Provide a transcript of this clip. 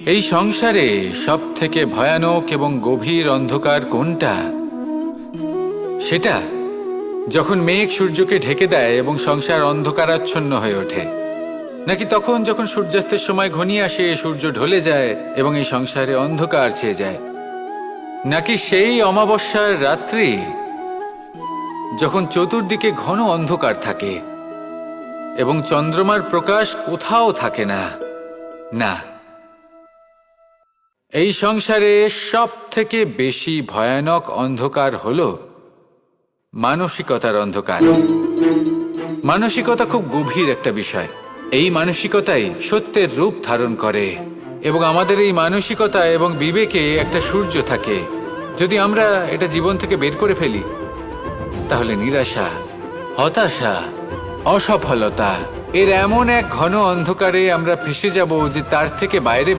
এই সংসারে সব থেকে ভয়ানক এবং গভীর অন্ধকার কোনটা? সেটা যখন মেঘ সূর্যকে ঢেকে দেয় এবং সংসার অন্ধকারাচ্ছন্ন হয়ে ওঠে, নাকি তখন যখন সূর্যাস্তের সময় ঘনিয়ে আসে, সূর্য ঢলে যায় এবং এই সংসারে অন্ধকার ছেয়ে যায়, নাকি সেই অমাবস্যার রাত্রি যখন চতুর্দিকে ঘন অন্ধকার থাকে এবং চন্দ্রমার প্রকাশ কোথাও থাকে না? না, এই সংসারে সব থেকে বেশি ভয়ানক অন্ধকার হলো মানসিকতার অন্ধকার। মানসিকতা খুব গভীর একটা বিষয়। এই মানসিকতাই সত্যের রূপ ধারণ করে এবং আমাদের এই মানসিকতা এবং বিবেকে একটা সূর্য থাকে। যদি আমরা এটা জীবন থেকে বের করে ফেলি, তাহলে নিরাশা, হতাশা, অসফলতা এর এমন এক ঘন অন্ধকারে আমরা ফেসে যাব যে তার থেকে বাইরে